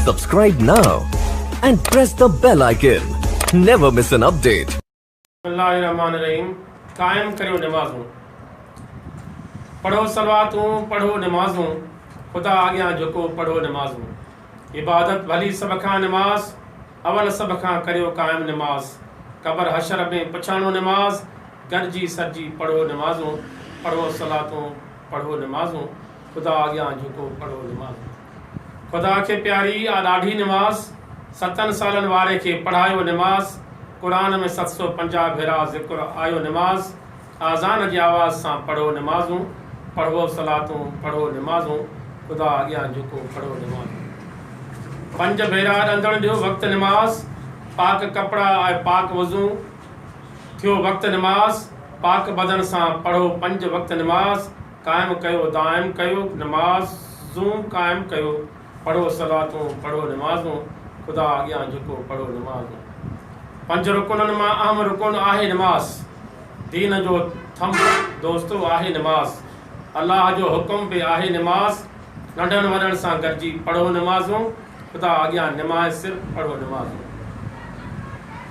Subscribe now and press the bell icon. Never miss an update. बिस्मिल्लाहिर्रहमानिर्रहीम। कायम करियो नमाज़ूं, पढ़ो सलवातूं, पढ़ो नमाज़ूं, खुदा आॻियां झुको पढ़ो नमाज़ूं। इबादत भली सभ खां नमाज़, अवल सभ खां करियो कायम नमाज़। क़ब्र हशर में पछाणो नमाज़, गॾिजी सॼी पढ़ो नमाज़ूं। पढ़ो सलातूं, पढ़ो नमाज़ूं, खुदा आॻियां झुको पढ़ो नमाज़ूं। खुदा खे प्यारी आ ॾाढी नमाज़, 7 सालनि वारे खे पढ़ायो नमाज़। कुरान में 750 भेरा ज़िक्र आयो नमाज़। आज़ान जी आवाज़ सां पढ़ो नमाज़ूं, पढ़ो सलातूं, पढ़ो नमाज़ूं, खुदा अॻियां झुको पढ़ो नमाज़ूं। 5 भेरा ॾंदण ॾियो वक़्तु नमाज़, पाक कपिड़ा ऐं पाक वज़ू थियो वक़्तु नमाज़। पाक बदन सां पढ़ो 5 वक़्तु नमाज़। क़ाइमु कयो दाइम कयो नमाज़ूं, क़ाइमु कयो पढ़ो सलातूं, पढ़ो नमाज़ूं, खुदा अॻियां झुको पढ़ो नमाज़ूं। 5 रुकुननि मां अहम रुकुन आहे नमाज़। दीन जो थम दोस्तो आहे नमाज़। अल्लाह जो हुकुम बि आहे नमाज़। नंढनि वॾनि सां गॾिजी पढ़ो नमाज़ूं, खुदा अॻियां निमाज़ सिर पढ़ो नमाज़ूं।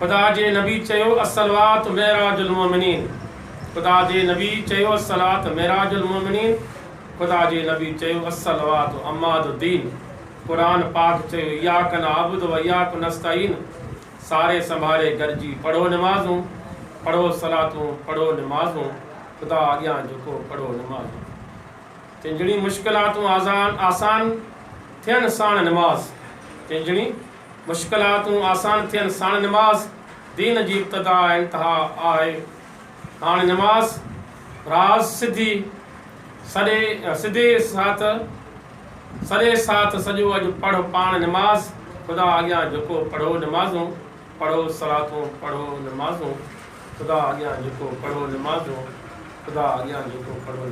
खुदा जे नबी चयो अस्सलात मेराजुल मोमिनीन। खुदा जे नबी चयो अस्सलात मेराजुल मोमिनीन। खुदा जे नबी चयो अस्सलात अमादुद्दीन। कुरान पाक चयो इयाक नअबुदु व इयाक नस्तईन। सारे संभाले गॾिजी पढ़ो नमाज़ूं, पढ़ो सलातूं, पढ़ो नमाज़ूं, खुदा अॻियां झुको पढ़ो नमाज़ूं। तिंजणी मुश्किलातूं आसान थियनि साण नमाज़। तिंजणी मुश्किलातूं आसान थियनि साण नमाज़। दीन जी इब्तिदा इंतहा आहे हाणे नमाज़। राज़ सॼे साथ सॼो अॼु पढ़ पाण नमाज़। खुदा अॻियां झुको पढ़ो नमाज़ूं, पढ़ो सलातूं, पढ़ो नमाज़ूं, खुदा अॻियां झुको पढ़ो नमाज़ूं, खुदा अॻियां झुको पढ़ो।